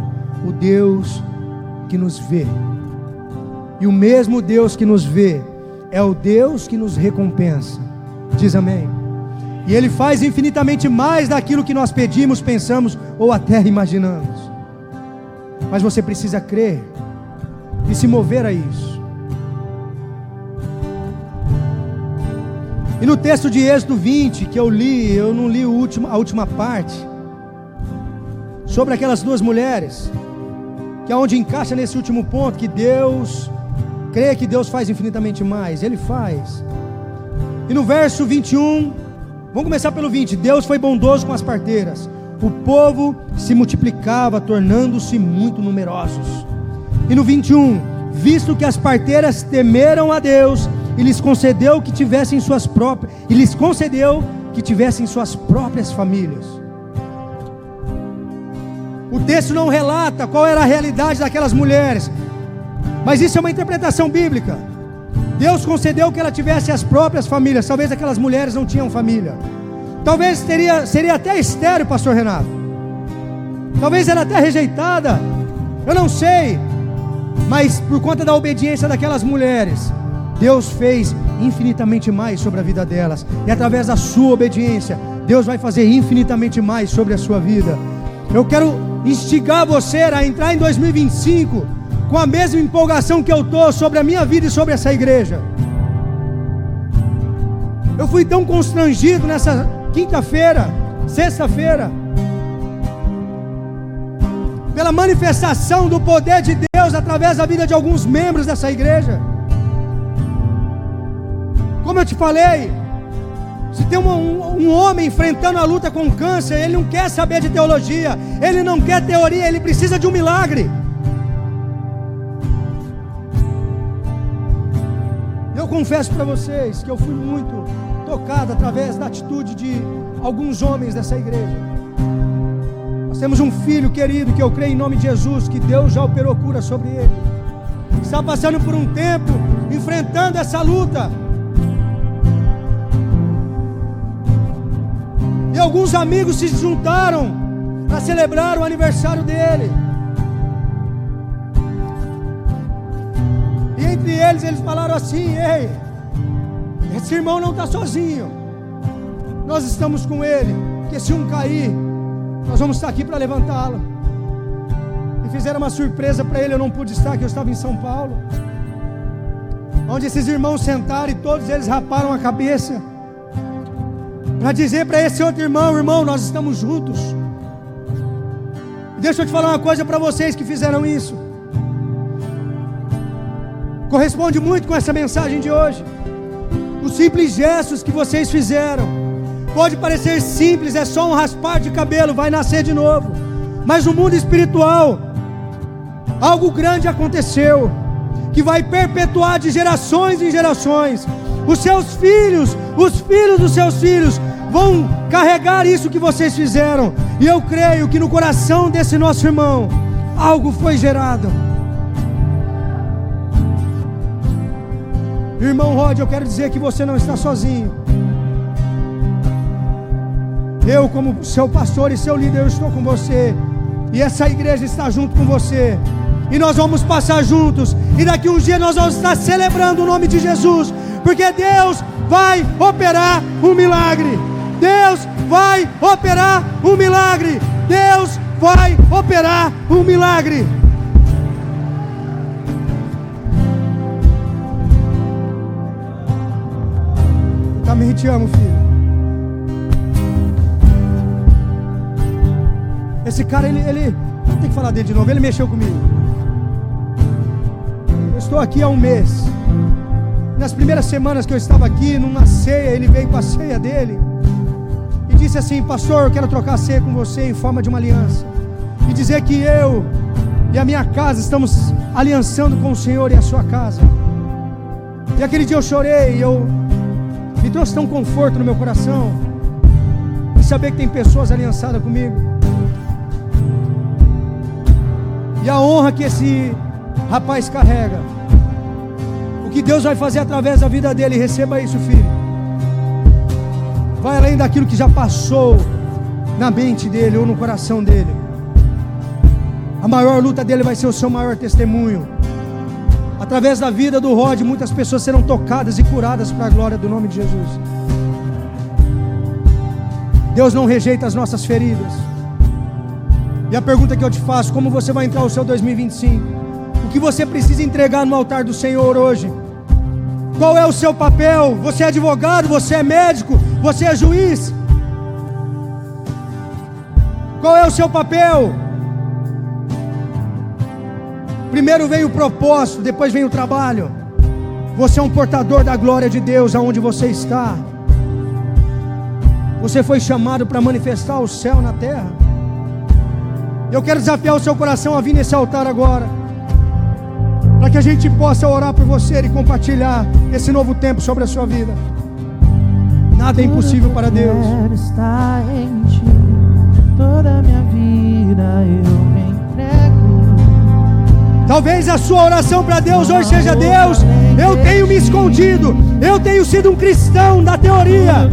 o Deus que nos vê. E o mesmo Deus que nos vê é o Deus que nos recompensa. Diz amém. E Ele faz infinitamente mais daquilo que nós pedimos, pensamos ou até imaginamos. Mas você precisa crer e se mover a isso. E no texto de Êxodo 20 que eu não li a última parte, sobre aquelas duas mulheres, que é onde encaixa nesse último ponto, que Deus... Creia que Deus faz infinitamente mais. Ele faz. E no verso 21, vamos começar pelo 20. Deus foi bondoso com as parteiras. O povo se multiplicava, tornando-se muito numerosos. E no 21, visto que as parteiras temeram a Deus, e lhes concedeu que tivessem suas próprias famílias. O texto não relata qual era a realidade daquelas mulheres, mas isso é uma interpretação bíblica. Deus concedeu que ela tivesse as próprias famílias. Talvez aquelas mulheres não tinham família. Talvez seria até estéril, pastor Renato. Talvez era até rejeitada. Eu não sei. Mas por conta da obediência daquelas mulheres, Deus fez infinitamente mais sobre a vida delas. E através da sua obediência, Deus vai fazer infinitamente mais sobre a sua vida. Eu quero instigar você a entrar em 2025 com a mesma empolgação que eu estou sobre a minha vida e sobre essa igreja. Eu fui tão constrangido nessa sexta-feira, pela manifestação do poder de Deus através da vida de alguns membros dessa igreja. Como eu te falei, se tem um homem enfrentando a luta com câncer, ele não quer saber de teologia, ele não quer teoria, ele precisa de um milagre. Eu confesso para vocês que eu fui muito tocado através da atitude de alguns homens dessa igreja. Nós temos um filho querido que eu creio em nome de Jesus, que Deus já operou cura sobre ele. Está passando por um tempo, enfrentando essa luta. E alguns amigos se juntaram para celebrar o aniversário dele. E entre eles falaram assim: ei, esse irmão não está sozinho, nós estamos com ele, porque se um cair, nós vamos estar aqui para levantá-lo. E fizeram uma surpresa para ele. Eu não pude estar, que eu estava em São Paulo, onde esses irmãos sentaram e todos eles raparam a cabeça, para dizer para esse outro irmão: irmão, nós estamos juntos. E deixa eu te falar uma coisa para vocês que fizeram isso, corresponde muito com essa mensagem de hoje. Os simples gestos que vocês fizeram, pode parecer simples, é só um raspar de cabelo, vai nascer de novo. Mas no mundo espiritual, algo grande aconteceu, que vai perpetuar de gerações em gerações. Os seus filhos, os filhos dos seus filhos, vão carregar isso que vocês fizeram. E eu creio que no coração desse nosso irmão, algo foi gerado. Irmão Rod, eu quero dizer que você não está sozinho. Eu, como seu pastor e seu líder, eu estou com você. E essa igreja está junto com você. E nós vamos passar juntos. E daqui uns dias nós vamos estar celebrando o nome de Jesus. Porque Deus vai operar um milagre. Deus vai operar um milagre. Deus vai operar um milagre. Também te amo, filho. Esse cara, ele tem que falar dele de novo. Ele mexeu comigo. Eu estou aqui há um mês. Nas primeiras semanas que eu estava aqui, numa ceia, ele veio com a ceia dele e disse assim: pastor, eu quero trocar a ceia com você em forma de uma aliança, e dizer que eu e a minha casa estamos aliançando com o Senhor e a sua casa. E aquele dia eu chorei, me trouxe tão conforto no meu coração, de saber que tem pessoas aliançadas comigo. E a honra que esse rapaz carrega, o que Deus vai fazer através da vida dele, receba isso, filho. Vai além daquilo que já passou na mente dele ou no coração dele. A maior luta dele vai ser o seu maior testemunho. Através da vida do Rod, muitas pessoas serão tocadas e curadas para a glória do nome de Jesus. Deus não rejeita as nossas feridas. E a pergunta que eu te faço: como você vai entrar o seu 2025? O que você precisa entregar no altar do Senhor hoje? Qual é o seu papel? Você é advogado? Você é médico? Você é juiz? Qual é o seu papel? Primeiro vem o propósito, depois vem o trabalho. Você é um portador da glória de Deus aonde você está. Você foi chamado para manifestar o céu na terra. Eu quero desafiar o seu coração a vir nesse altar agora, para que a gente possa orar por você e compartilhar esse novo tempo sobre a sua vida. Nada é impossível para Deus. Quero estar em ti, toda a minha vida eu me entrego. Talvez a sua oração para Deus hoje seja: Deus, eu tenho me escondido, eu tenho sido um cristão da teoria,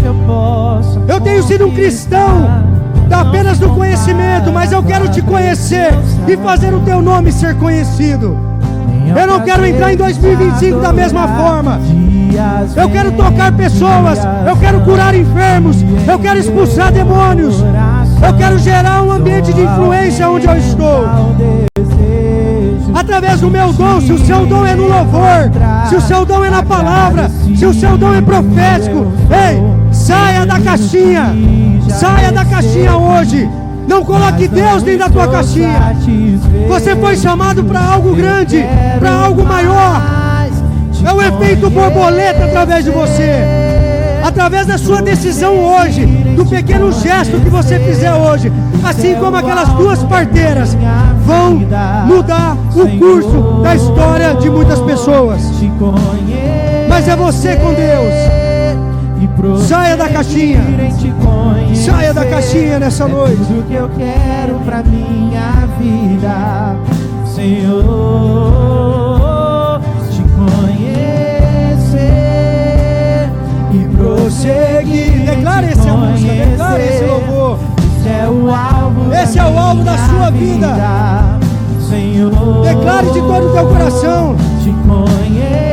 eu tenho sido um cristão apenas do conhecimento, mas eu quero te conhecer e fazer o teu nome ser conhecido. Eu não quero entrar em 2025 da mesma forma. Eu quero tocar pessoas, eu quero curar enfermos, eu quero expulsar demônios, eu quero gerar um ambiente de influência onde eu estou. Através do meu dom, se o seu dom é no louvor, se o seu dom é na palavra, se o seu dom é profético, ei, saia da caixinha, saia da caixinha hoje. Não coloque Deus dentro da tua caixinha. Você foi chamado para algo grande, para algo maior. É o efeito borboleta através de você. Através da sua decisão hoje, do pequeno gesto que você fizer hoje, assim como aquelas duas parteiras, vão mudar o curso da história de muitas pessoas. Mas é você com Deus. Saia da caixinha. Saia da caixinha nessa noite. Tudo que eu quero pra minha vida, Senhor, te conhecer e prosseguir. Declare essa música, declare esse louvor. Esse é o alvo da sua vida, Senhor. Declare de todo o teu coração. Te conhecer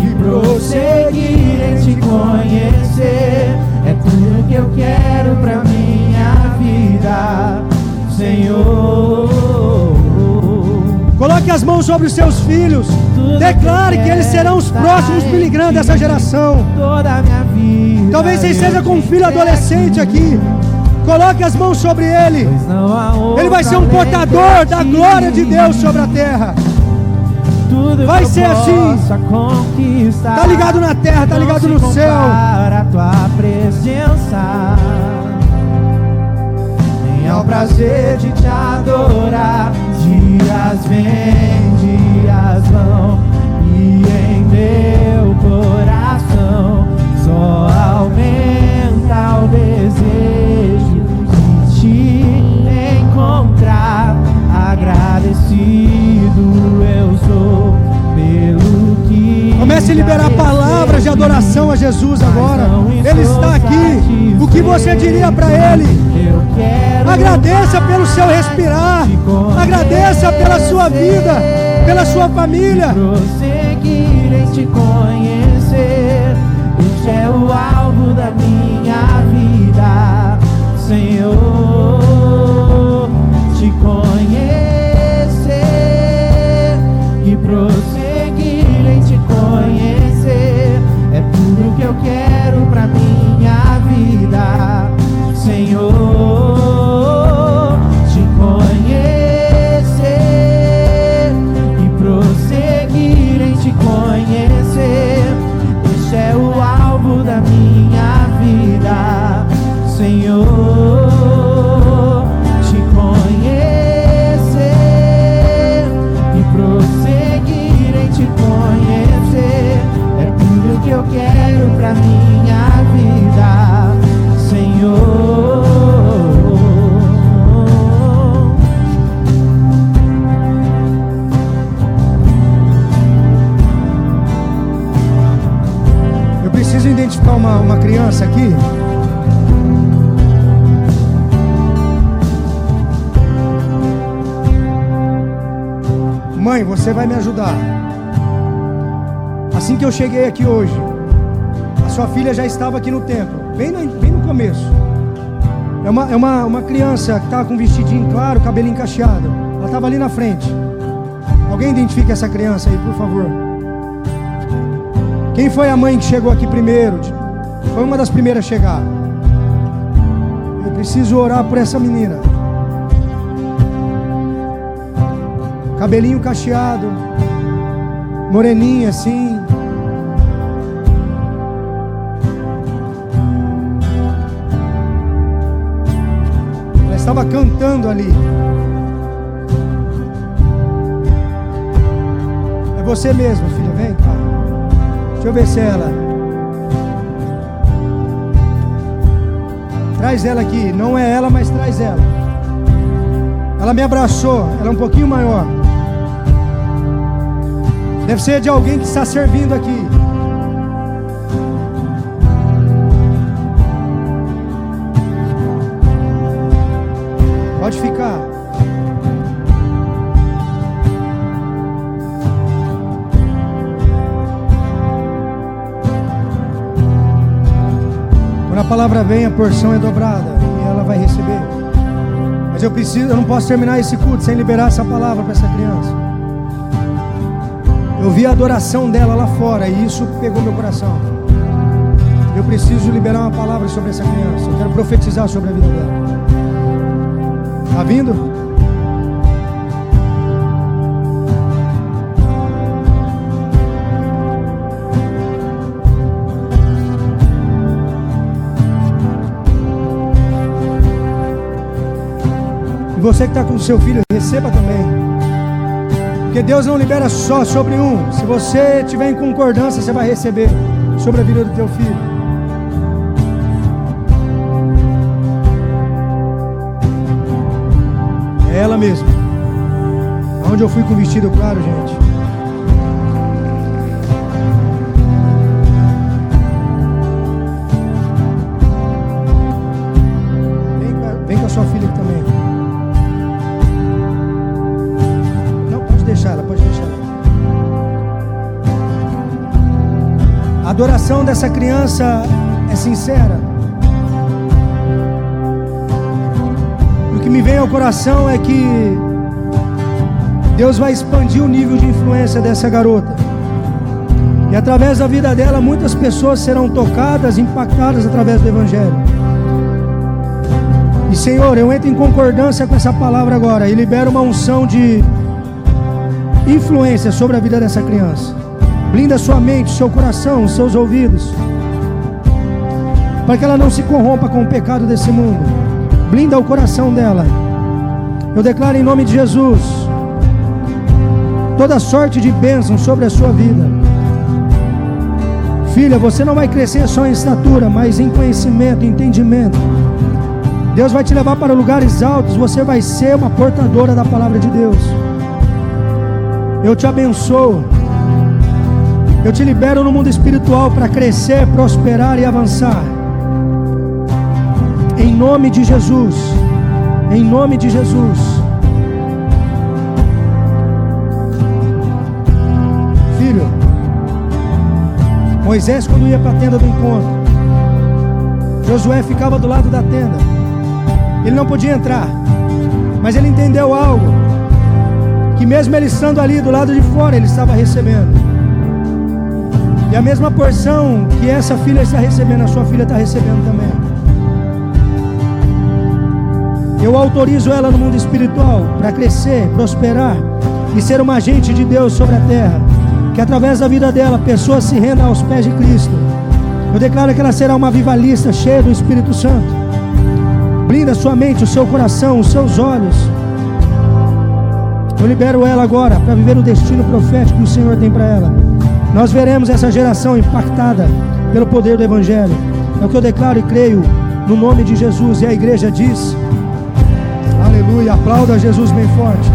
e prosseguir em te conhecer é tudo que eu quero pra minha vida, Senhor. Coloque as mãos sobre os seus filhos. Declare que eles serão os próximos Billy Graham dessa geração. Toda a minha vida. Talvez você seja com um filho adolescente aqui. Coloque as mãos sobre ele. Ele vai ser um portador da glória de Deus sobre a terra. Vai ser assim. Está ligado na terra, está ligado no céu. A tua presença, nem ao prazer de te adorar. Dias vêm, dias vão, e em meu coração só aumenta o desejo de te encontrar. Agradecido eu sou pelo que comece a liberar palavras de adoração a Jesus agora. Ele está aqui. O que você diria para Ele? Agradeça pelo seu respirar. Agradeça pela sua vida, pela sua família. Prosseguir em te conhecer. Este é o alvo da minha vida, Senhor. Te conhecer e prosseguir em te conhecer é tudo que eu quero pra minha vida, Senhor. Te conhecer e prosseguir em te conhecer, este é o alvo da minha vida, Senhor. Te conhecer e prosseguir em te conhecer é tudo que eu quero pra minha vida, Senhor. Eu preciso identificar uma criança aqui. Mãe, você vai me ajudar. Assim que eu cheguei aqui hoje, a sua filha já estava aqui no templo, bem no começo. É uma criança que estava com um vestidinho claro, cabelinho cacheado. Ela estava ali na frente. Alguém identifica essa criança aí, por favor. Quem foi a mãe que chegou aqui primeiro? Foi uma das primeiras a chegar. Eu preciso orar por essa menina. Cabelinho cacheado, moreninha assim. Ela estava cantando ali. É você mesmo, filha, vem cá. Deixa eu ver se é ela. Traz ela aqui, não é ela, mas traz ela. Ela me abraçou, ela é um pouquinho maior. Deve ser de alguém que está servindo aqui. Pode ficar. Quando a palavra vem, a porção é dobrada e ela vai receber. Mas eu não posso terminar esse culto sem liberar essa palavra para essa criança. Eu vi a adoração dela lá fora e isso pegou meu coração. Eu preciso liberar uma palavra sobre essa criança. Eu quero profetizar sobre a vida dela. Está vindo? E você que está com o seu filho, receba também. Porque Deus não libera só sobre um. Se você tiver em concordância, você vai receber sobre a vida do teu filho. É ela mesma. Aonde eu fui com o vestido claro, gente. Vem com a sua filha aqui também. Pode deixar ela. A adoração dessa criança é sincera. E o que me vem ao coração é que Deus vai expandir o nível de influência dessa garota. E através da vida dela, muitas pessoas serão tocadas, impactadas através do Evangelho. E Senhor, eu entro em concordância com essa palavra agora e libero uma unção de influência sobre a vida dessa criança. Blinda sua mente, seu coração, seus ouvidos, para que ela não se corrompa com o pecado desse mundo. Blinda o coração dela. Eu declaro em nome de Jesus toda sorte de bênção sobre a sua vida. Filha, você não vai crescer só em estatura, mas em conhecimento, em entendimento. Deus vai te levar para lugares altos. Você vai ser uma portadora da palavra de Deus. Eu te abençoo Eu te libero no mundo espiritual para crescer, prosperar e avançar. Em nome de Jesus. Em nome de Jesus. Filho, Moisés, quando ia para a tenda do encontro, Josué ficava do lado da tenda. Ele não podia entrar, mas ele entendeu algo, que mesmo ele estando ali do lado de fora, ele estava recebendo. E a mesma porção que essa filha está recebendo, a sua filha está recebendo também. Eu autorizo ela no mundo espiritual para crescer, prosperar e ser uma agente de Deus sobre a terra. Que através da vida dela, pessoas se rendam aos pés de Cristo. Eu declaro que ela será uma vivalista cheia do Espírito Santo. Blinda sua mente, o seu coração, os seus olhos. Eu libero ela agora para viver o destino profético que o Senhor tem para ela. Nós veremos essa geração impactada pelo poder do Evangelho. É o que eu declaro e creio no nome de Jesus. E a igreja diz: aleluia, aplauda Jesus bem forte.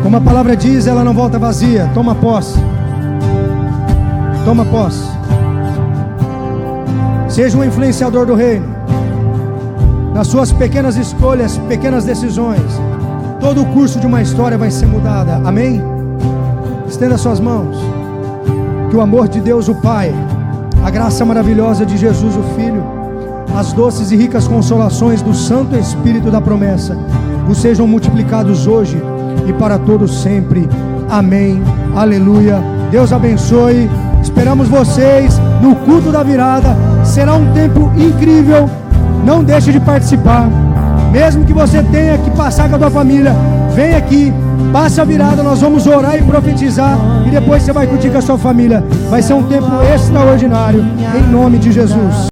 Como a palavra diz, ela não volta vazia. Toma posse. Toma posse. Seja um influenciador do reino. Nas suas pequenas escolhas, pequenas decisões, todo o curso de uma história vai ser mudada. Amém? Estenda suas mãos. Que o amor de Deus o Pai, a graça maravilhosa de Jesus o Filho, as doces e ricas consolações do Santo Espírito da promessa vos sejam multiplicados hoje e para todos sempre. Amém. Aleluia. Deus abençoe. Esperamos vocês no culto da virada. Será um tempo incrível. Não deixe de participar. Mesmo que você tenha que passar com a tua família, vem aqui, passa a virada. Nós vamos orar e profetizar, e depois você vai curtir com a sua família. Vai ser um tempo extraordinário, em nome de Jesus.